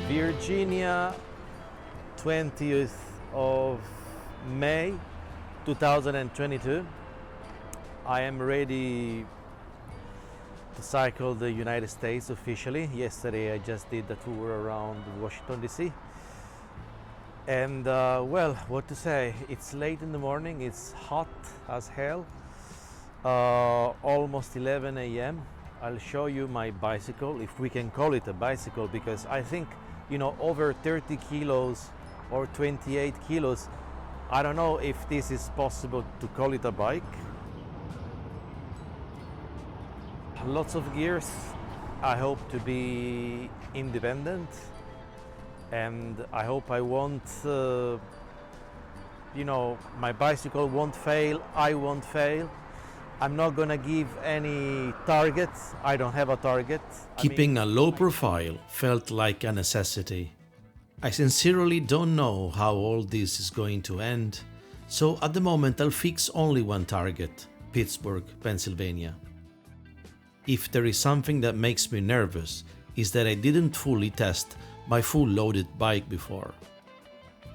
Virginia, 20th of May 2022. I am ready to cycle the United States officially. Yesterday I just did a tour around Washington DC. And well, what to say, it's late in the morning, it's hot as hell, almost 11 a.m. I'll show you my bicycle, if we can call it a bicycle, because I think, over 30 kilos or 28 kilos, I don't know if this is possible to call it a bike. Lots of gears. I hope to be independent, and I hope I won't, my bicycle won't fail, I won't fail. I'm not gonna give any targets. I don't have a target. Keeping a low profile felt like a necessity. I sincerely don't know how all this is going to end, so at the moment I'll fix only one target: Pittsburgh, Pennsylvania. If there is something that makes me nervous, is that I didn't fully test my full loaded bike before.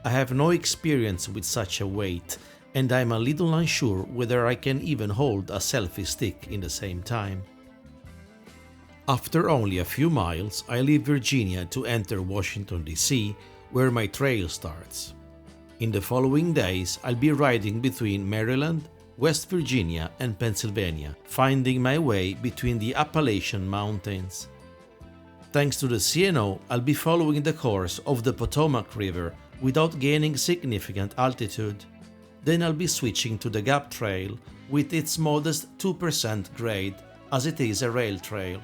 I have no experience with such a weight, and I'm a little unsure whether I can even hold a selfie stick in the same time. After only a few miles, I leave Virginia to enter Washington DC, where my trail starts. In the following days, I'll be riding between Maryland, West Virginia and Pennsylvania, finding my way between the Appalachian Mountains. Thanks to the CNO, I'll be following the course of the Potomac River without gaining significant altitude. Then I'll be switching to the Gap Trail with its modest 2% grade, as it is a rail trail.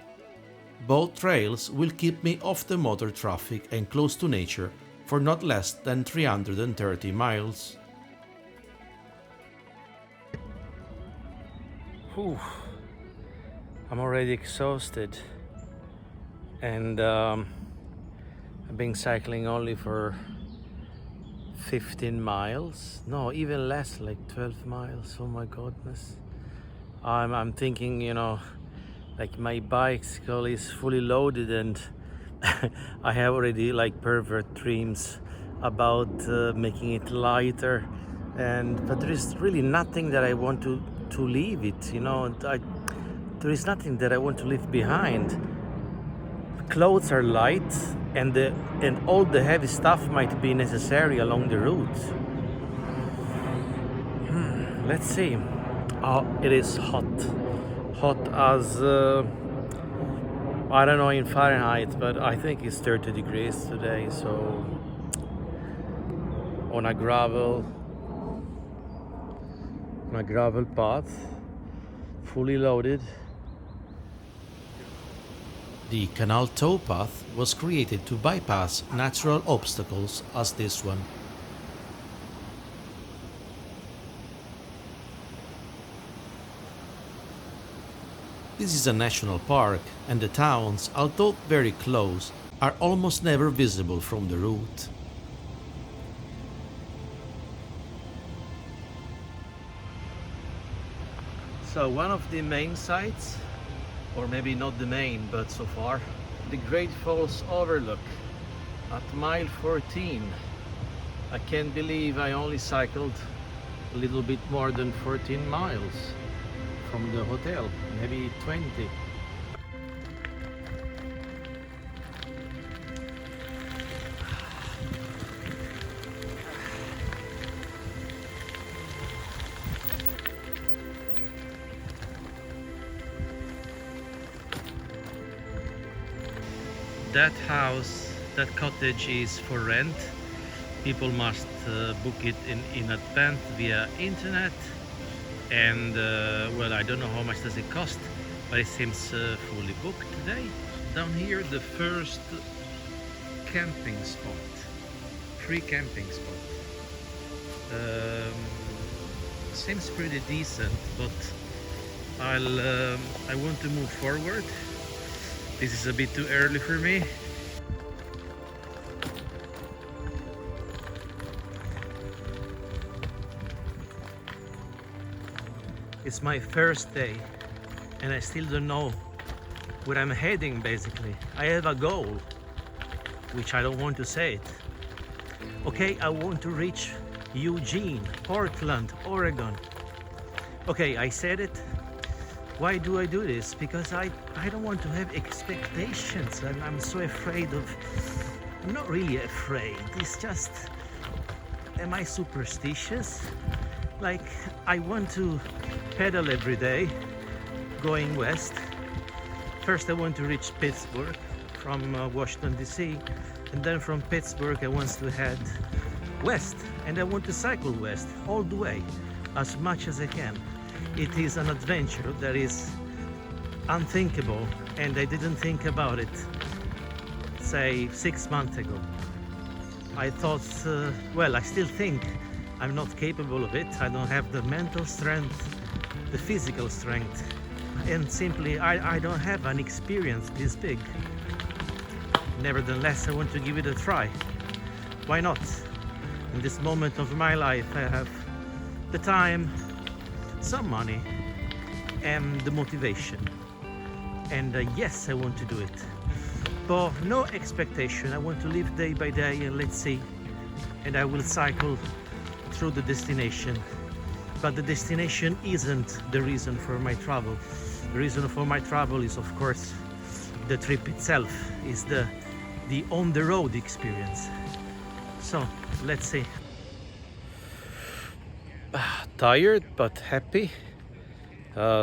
Both trails will keep me off the motor traffic and close to nature for not less than 330 miles. Whew. I'm already exhausted, and I've been cycling only for 15 miles, no, even less, like 12 miles. Oh my goodness. I'm thinking, like my bicycle is fully loaded, and I have already like pervert dreams about making it lighter, but there is really nothing that I want to leave it, there is nothing that I want to leave behind. Clothes are light, and all the heavy stuff might be necessary along the route. Let's see. Oh, it is hot as I don't know in Fahrenheit, but I think it's 30 degrees today. So on a gravel path, fully loaded. The canal towpath was created to bypass natural obstacles as this one. This is a national park, and the towns, although very close, are almost never visible from the route. So one of the main sites, or maybe not the main, but so far, the Great Falls Overlook at mile 14. I can't believe I only cycled a little bit more than 14 miles from the hotel, maybe 20. That house, that cottage is for rent. People must book it in advance via internet, and well, I don't know how much does it cost, but it seems fully booked today. Down here, the first camping spot, free camping spot. Seems pretty decent, but I want to move forward. This is a bit too early for me. It's my first day, and I still don't know where I'm heading. Basically, I have a goal, which I don't want to say it. Okay, I want to reach Eugene, Portland, Oregon. Okay, I said it. Why do I do this? Because I don't want to have expectations, and I'm so afraid of, I'm not really afraid, it's just, am I superstitious? Like, I want to pedal every day going west. First I want to reach Pittsburgh from Washington DC, and then from Pittsburgh I want to head west, and I want to cycle west all the way as much as I can. It is an adventure that is unthinkable, and I didn't think about it say 6 months ago. I thought, well, I still think I'm not capable of it. I don't have the mental strength, the physical strength, and simply I don't have an experience this big. Nevertheless, I want to give it a try. Why not? In this moment of my life, I have the time, some money, and the motivation. And yes, I want to do it. But no expectation. I want to live day by day, and let's see. And I will cycle through the destination. But the destination isn't the reason for my travel. The reason for my travel is, of course, the trip itself, is the on-the-road experience. So, let's see. Tired but happy.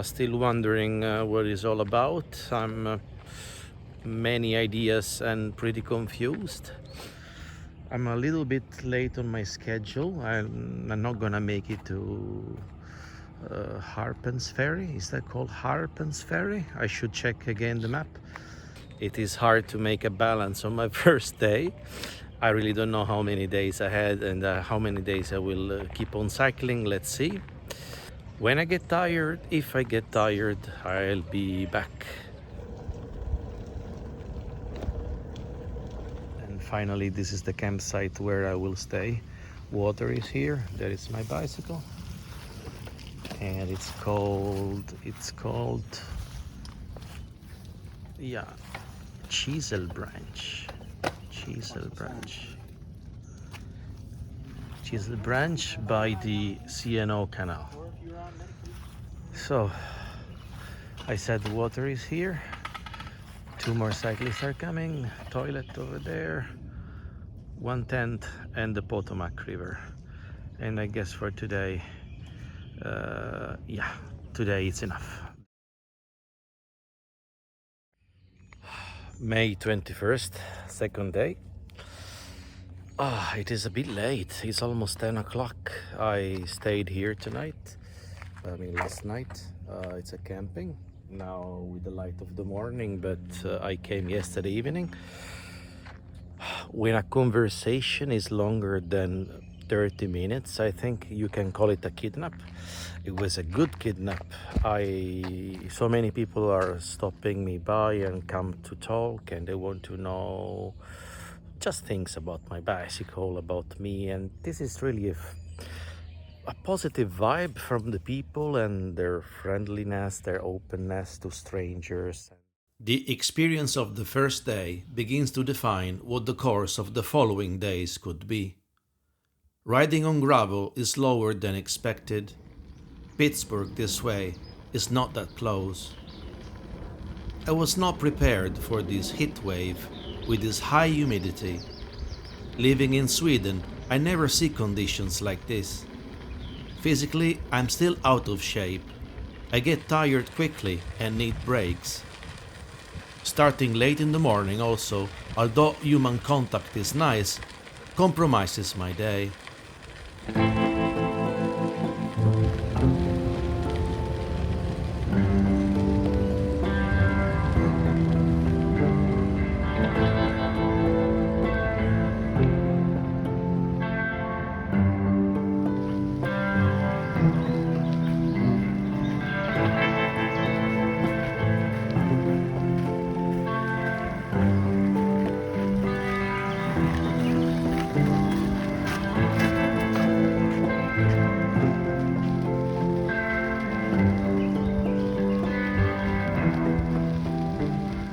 Still wondering what it's all about. I'm many ideas and pretty confused. I'm a little bit late on my schedule. I'm not gonna make it to Harpens Ferry. Is that called Harpens Ferry? I should check again the map. It is hard to make a balance on my first day. I really don't know how many days I had and how many days I will keep on cycling. Let's see. When I get tired, if I get tired, I'll be back. And finally, this is the campsite where I will stay. Water is here. There is my bicycle. And it's called, yeah, Chisel Branch. Chisel Branch by the CNO canal. So I said the water is here. 2 more cyclists are coming. Toilet over there. 1 tent and the Potomac River. And I guess for today, yeah, today it's enough. May 21st, second day. It is a bit late. It's almost 10 o'clock. I stayed here tonight. Last night. It's a camping now with the light of the morning, but I came yesterday evening. When a conversation is longer than 30 minutes, I think you can call it a kidnap. It was a good kidnap. So many people are stopping me by and come to talk, and they want to know just things about my bicycle, about me, and this is really a positive vibe from the people and their friendliness, their openness to strangers. The experience of the first day begins to define what the course of the following days could be. Riding on gravel is slower than expected. Pittsburgh this way is not that close. I was not prepared for this heat wave with this high humidity. Living in Sweden, I never see conditions like this. Physically, I'm still out of shape. I get tired quickly and need breaks. Starting late in the morning also, although human contact is nice, compromises my day.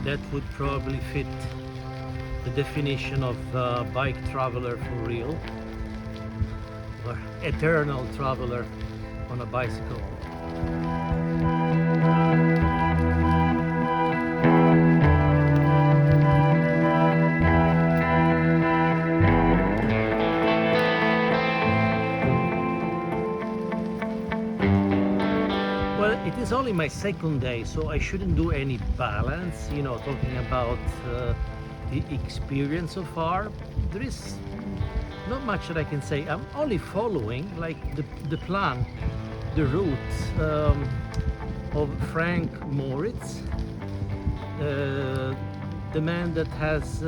That would probably fit the definition of bike traveler for real, or eternal traveler on a bicycle. Well, it is only my second day, so I shouldn't do any balance, you know, talking about the experience so far. There is not much that I can say. I'm only following like the plan, the route of Frank Moritz, the man that has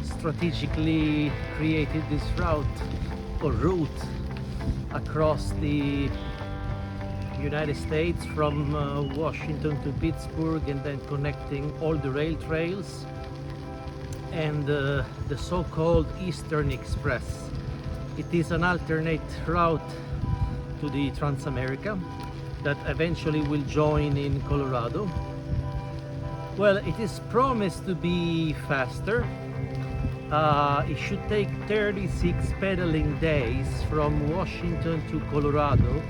strategically created this route or route across the United States from Washington to Pittsburgh, and then connecting all the rail trails and the so-called Eastern Express. It is an alternate route to the Trans-America that eventually will join in Colorado. Well, it is promised to be faster. It should take 36 pedaling days from Washington to Colorado.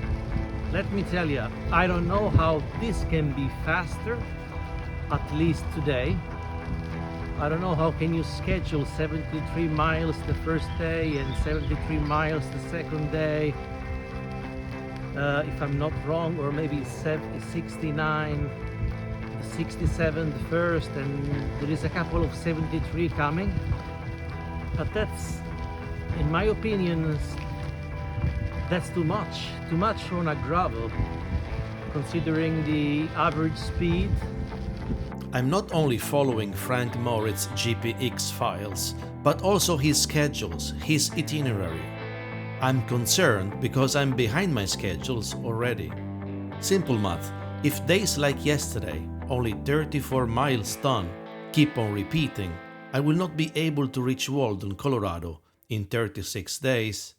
Let me tell you, I don't know how this can be faster, at least today. I don't know how can you schedule 73 miles the first day and 73 miles the second day, if I'm not wrong, or maybe 69, 67 the first, and there is a couple of 73 coming. But that's, in my opinion, that's too much on a gravel, considering the average speed. I'm not only following Frank Moritz's GPX files, but also his schedules, his itinerary. I'm concerned because I'm behind my schedules already. Simple math, if days like yesterday, only 34 miles done, keep on repeating, I will not be able to reach Walden, Colorado in 36 days.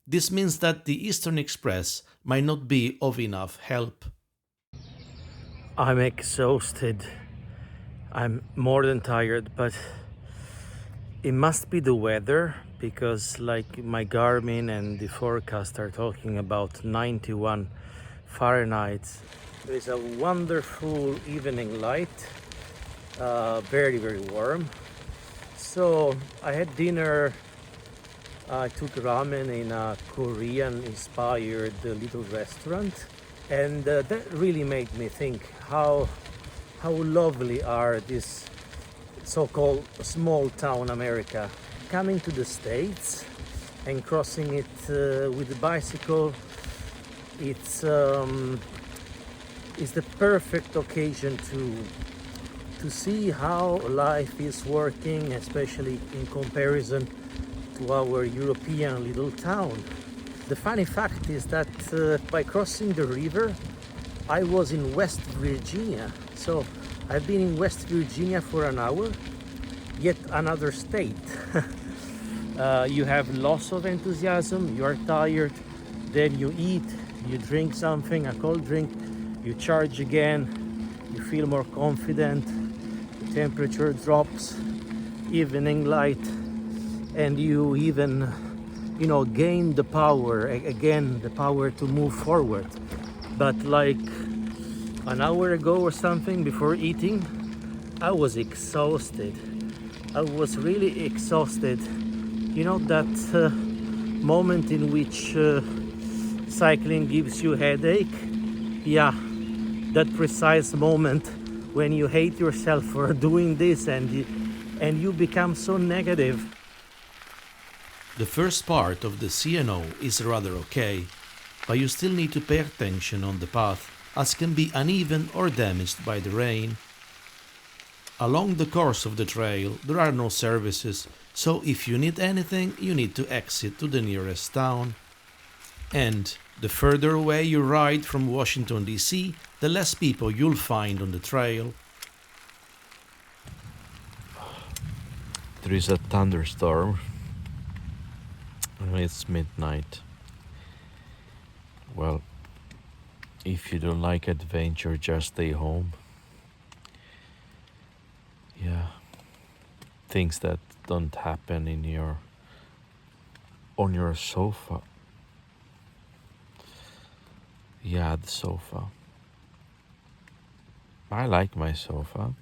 This means that the Eastern Express might not be of enough help. I'm exhausted. I'm more than tired, but it must be the weather, because like my Garmin and the forecast are talking about 91 Fahrenheit. There is a wonderful evening light, very, very warm. So I had dinner. I took ramen in a Korean-inspired little restaurant, and that really made me think how lovely are this so-called small town America. Coming to the States and crossing it with a bicycle, it's the perfect occasion to see how life is working, especially in comparison to our European little town. The funny fact is that by crossing the river, I was in West Virginia. So I've been in West Virginia for an hour, yet another state. You have loss of enthusiasm, you are tired, then you eat, you drink something, a cold drink, you charge again, you feel more confident, the temperature drops, evening light, and you even, you know, gain the power, again, the power to move forward. But like an hour ago or something, before eating, I was exhausted. I was really exhausted. You know, that moment in which cycling gives you headache? Yeah, that precise moment when you hate yourself for doing this and you become so negative. The first part of the CNO is rather okay, but you still need to pay attention on the path, as can be uneven or damaged by the rain. Along the course of the trail there are no services, so if you need anything you need to exit to the nearest town. And the further away you ride from Washington DC, the less people you'll find on the trail. There is a thunderstorm. It's midnight. Well, if you don't like adventure, just stay home. Yeah, things that don't happen in your on your sofa. Yeah, the sofa. I like my sofa.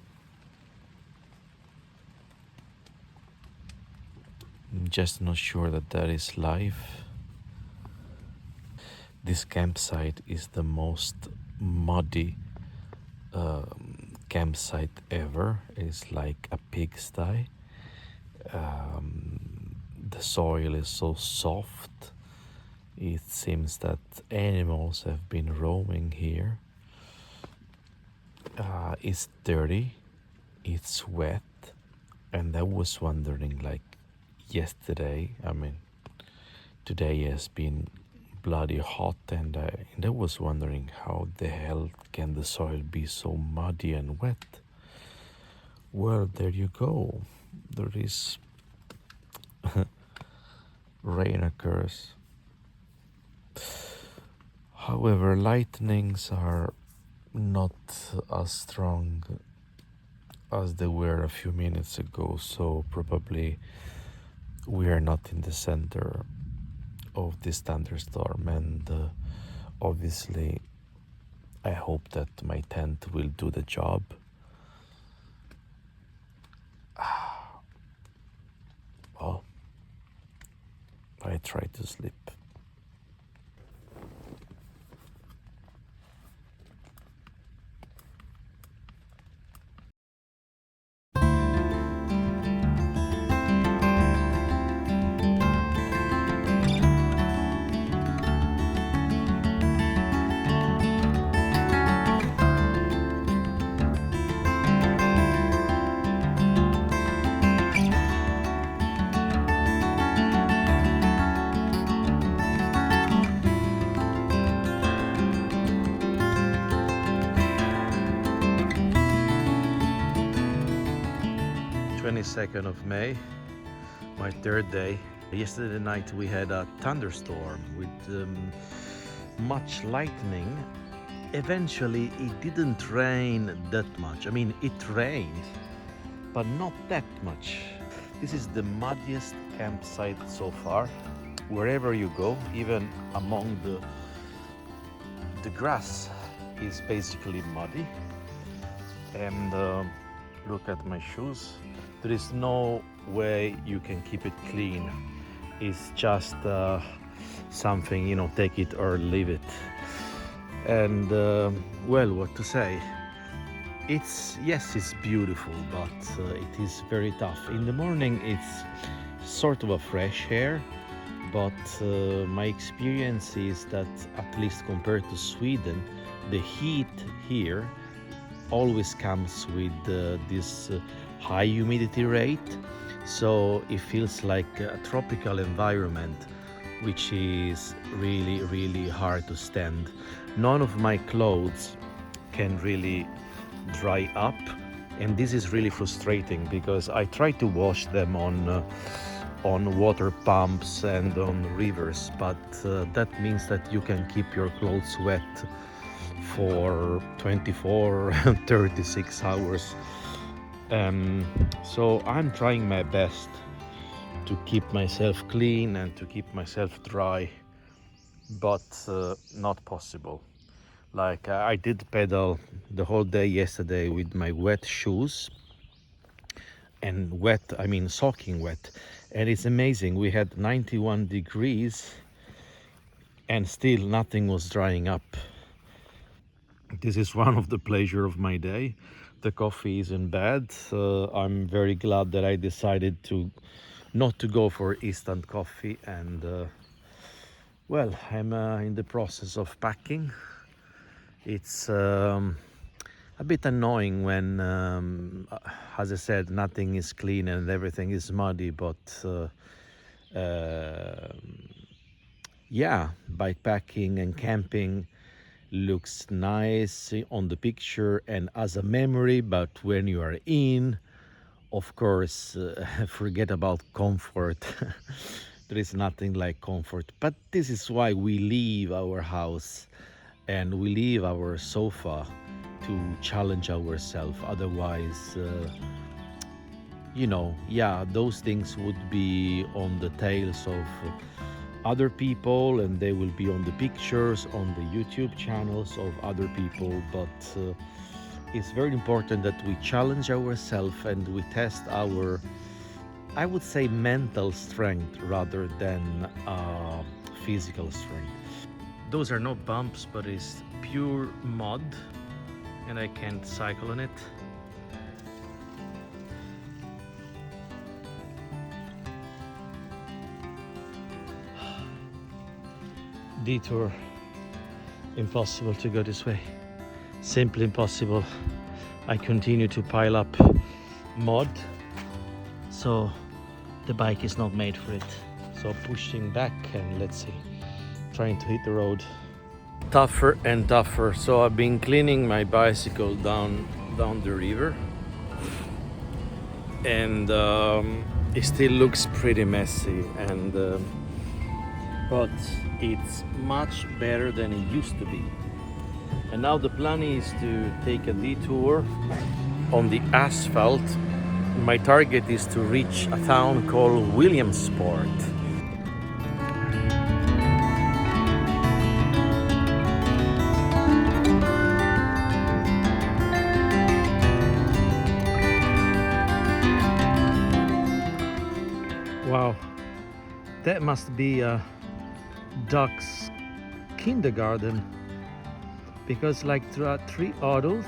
I'm just not sure that that is life. This campsite is the most muddy campsite ever. It's like a pigsty. The soil is so soft. It seems that animals have been roaming here. It's dirty, it's wet, and I was wondering, like yesterday, today has been bloody hot, and I was wondering how the hell can the soil be so muddy and wet? Well, there you go. There is rain occurs. However, lightnings are not as strong as they were a few minutes ago, so probably we are not in the center of this thunderstorm, and obviously I hope that my tent will do the job. Well, I try to sleep. Second of May, my third day. Yesterday night we had a thunderstorm with much lightning. Eventually it didn't rain that much. I mean, it rained, but not that much. This is the muddiest campsite so far. Wherever you go, even among the grass is basically muddy. And look at my shoes. There is no way you can keep it clean. It's just something, you know, take it or leave it. And well, what to say? Yes, it's beautiful, but it is very tough. In the morning, it's sort of a fresh air, but my experience is that, at least compared to Sweden, the heat here always comes with this high humidity rate, so it feels like a tropical environment, which is really hard to stand. None of my clothes can really dry up, and this is really frustrating because I try to wash them on water pumps and on rivers, but that means that you can keep your clothes wet for 24 36 hours. So I'm trying my best to keep myself clean and to keep myself dry, but not possible. Like I did pedal the whole day yesterday with my wet shoes, and wet, I mean soaking wet, and it's amazing. We had 91 degrees and still nothing was drying up. This is one of the pleasure of my day. The coffee isn't bad. I'm very glad that I decided to not to go for instant coffee, and well, I'm in the process of packing. It's a bit annoying when, as I said, nothing is clean and everything is muddy, but yeah, bikepacking and camping looks nice on the picture and as a memory, but when you are in, of course, forget about comfort. There is nothing like comfort, but this is why we leave our house and we leave our sofa to challenge ourselves. Otherwise yeah, those things would be on the tails of other people, and they will be on the pictures on the YouTube channels of other people. But it's very important that we challenge ourselves and we test our, I would say, mental strength rather than physical strength. Those are not bumps, but it's pure mud, and I can't cycle on it. Detour. Impossible to go this way. Simply impossible. I continue to pile up mud, so the bike is not made for it. So pushing back and let's see, trying to hit the road. Tougher and tougher. So I've been cleaning my bicycle down the river, and it still looks pretty messy, and but it's much better than it used to be. And now the plan is to take a detour on the asphalt. My target is to reach a town called Williamsport. Wow, that must be a duck's kindergarten, because like there are 3 adults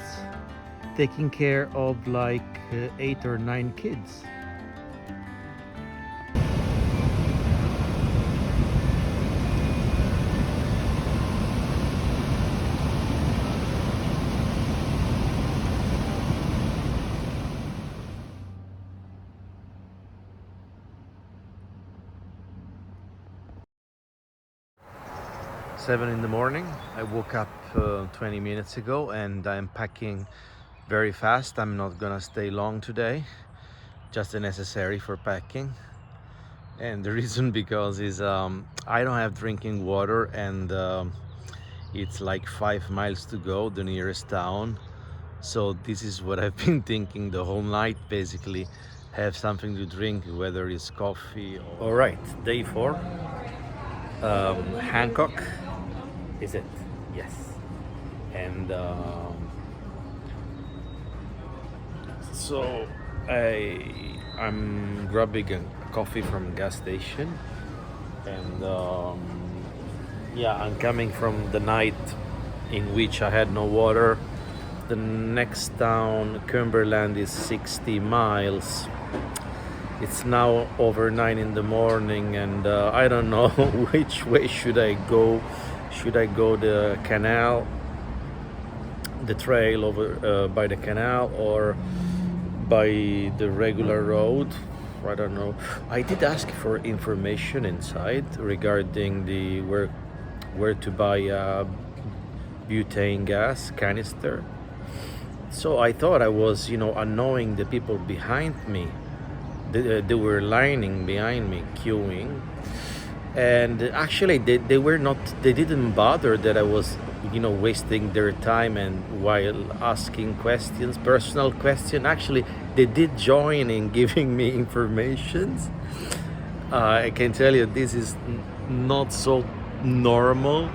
taking care of like 8 or 9 kids. Seven in the morning. I woke up 20 minutes ago, and I'm packing very fast. I'm not gonna stay long today, just the necessary for packing. And the reason because is I don't have drinking water, and it's like 5 miles to go, the nearest town. So this is what I've been thinking the whole night, basically have something to drink, whether it's coffee or... All right, day 4. Hancock, is it? Yes. And so I'm grabbing a coffee from a gas station, and yeah, I'm coming from the night in which I had no water. The next town, Cumberland, is 60 miles. It's now over 9 in the morning, and I don't know which way should I go. Should I go the canal, the trail over by the canal, or by the regular road? I don't know. I did ask for information inside regarding the where to buy a butane gas canister. So I thought I was, annoying the people behind me. They were lining behind me, queuing, and actually they were not. They didn't bother that I was, wasting their time and while asking questions, personal question. Actually, they did join in giving me informations. I can tell you this is not so normal.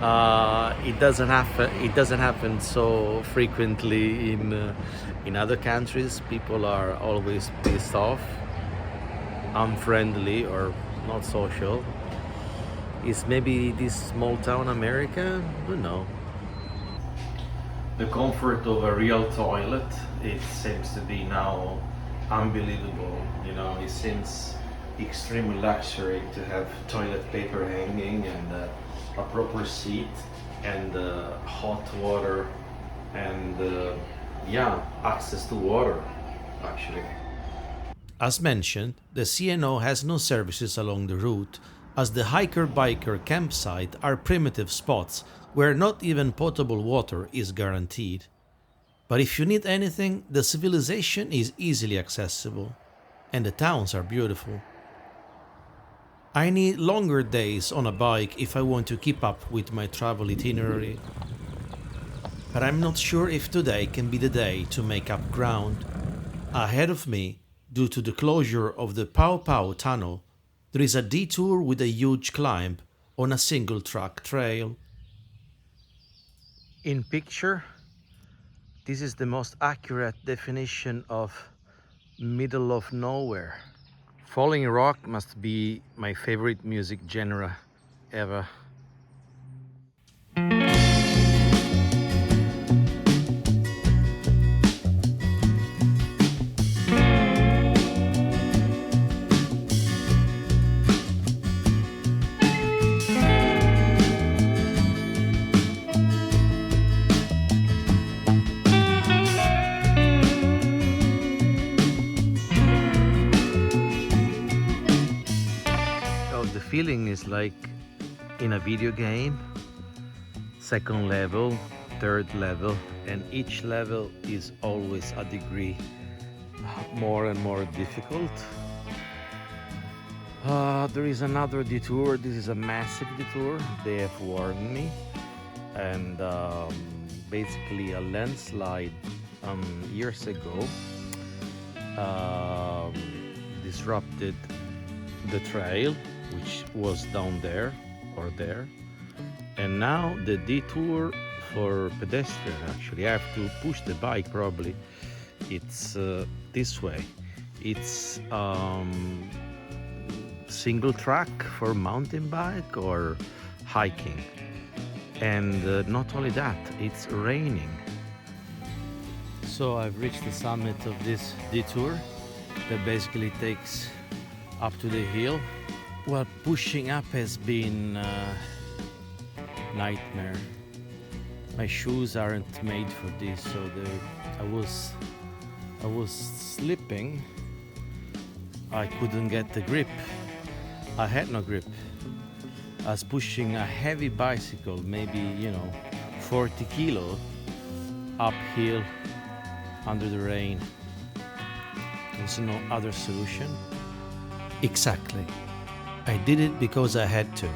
It doesn't happen so frequently in other countries. People are always pissed off, unfriendly, or not social. Is maybe this small town America? I don't know. The comfort of a real toilet, it seems to be now unbelievable. It seems extreme luxury to have toilet paper hanging, and a proper seat, and hot water, and access to water, actually. As mentioned, the CNO has no services along the route, as the hiker-biker campsite are primitive spots where not even potable water is guaranteed. But if you need anything, the civilization is easily accessible, and the towns are beautiful. I need longer days on a bike if I want to keep up with my travel itinerary. But I'm not sure if today can be the day to make up ground. Ahead of me, Due to the closure of the Pow tunnel, there is a detour with a huge climb on a single track trail. In picture, this is the most accurate definition of middle of nowhere. Falling rock must be my favorite music genre ever. The feeling is like in a video game, second level, third level, and each level is always a degree more and more difficult. There is another detour. This is a massive detour. They have warned me, and basically a landslide years ago disrupted the trail, which was down there or there, and now the detour for pedestrian. Actually, I have to push the bike. Probably it's this way. It's single track for mountain bike or hiking, and not only that, it's raining. So I've reached the summit of this detour that basically takes up to the hill. Well, pushing up has been a nightmare. My shoes aren't made for this, so I was slipping. I couldn't get the grip. I had no grip. I was pushing a heavy bicycle, maybe 40 kilo, uphill under the rain. There's no other solution. Exactly. I did it because I had to.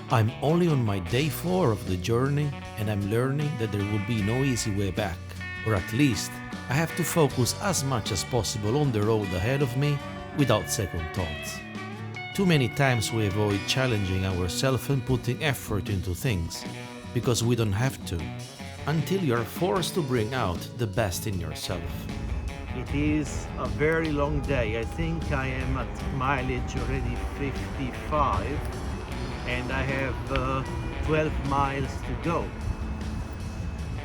I'm only on my day 4 of the journey, and I'm learning that there will be no easy way back, or at least I have to focus as much as possible on the road ahead of me without second thoughts. Too many times we avoid challenging ourselves and putting effort into things because we don't have to, until you're forced to bring out the best in yourself. It is a very long day. I think I am at mileage already 55, and I have 12 miles to go.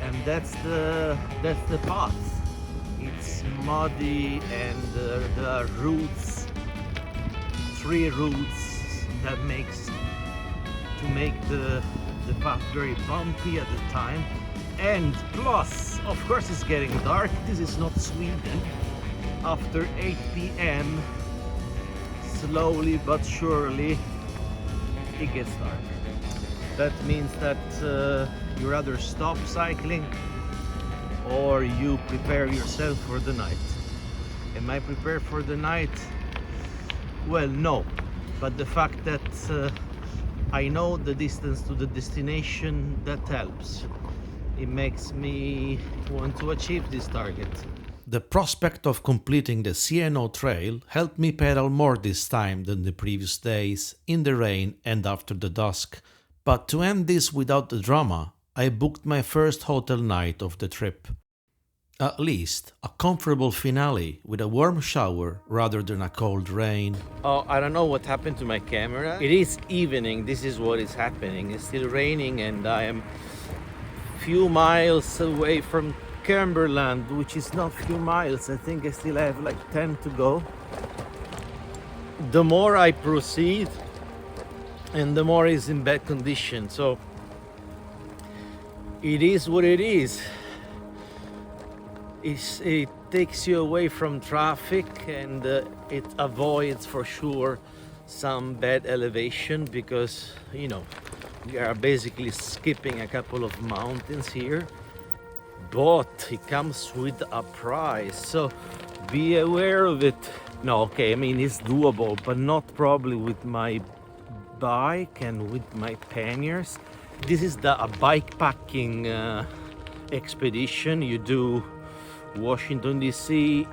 And that's the path. It's muddy, and there are roots, 3 roots that makes the path very bumpy at the time. And plus, of course, it's getting dark. This is not Sweden. After 8 p.m, slowly but surely, it gets dark. That means that you rather stop cycling or you prepare yourself for the night. Am I prepared for the night? Well, no. But the fact that I know the distance to the destination, that helps. It makes me want to achieve this target. The prospect of completing the CNO trail helped me pedal more this time than the previous days, in the rain and after the dusk. But to end this without the drama, I booked my first hotel night of the trip. At least a comfortable finale with a warm shower rather than a cold rain. Oh, I don't know what happened to my camera. It is evening. This is what is happening. It's still raining, and I am few miles away from Cumberland, which is not few miles. I think I still have like 10 to go. The more I proceed, and the more it's in bad condition. So it is what it is. It takes you away from traffic, and it avoids for sure some bad elevation, because we are basically skipping a couple of mountains here, but it comes with a price, so be aware of it. No, okay, I mean, it's doable, but not probably with my bike and with my panniers. This is a bike packing expedition. You do Washington DC,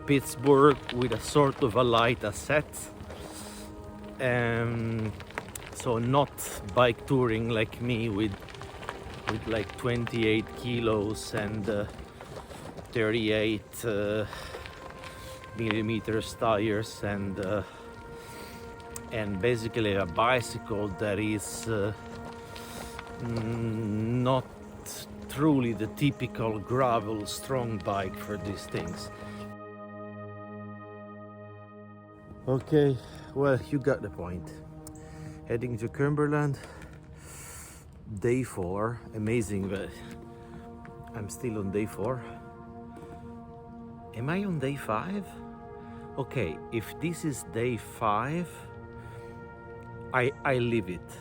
Pittsburgh with a sort of a light asset. So not bike touring like me with like 28 kilos and 38 millimeters tires and basically a bicycle that is not truly the typical gravel strong bike for these things. Okay, well, you got the point. Heading to Cumberland, day 4. Amazing, but I'm still on day 4. Am I on day 5? Okay, if this is day 5, I leave it.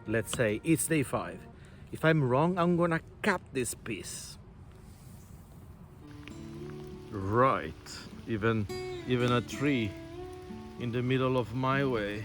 Let's say it's day 5. If I'm wrong, I'm gonna cut this piece. Right, even a tree in the middle of my way.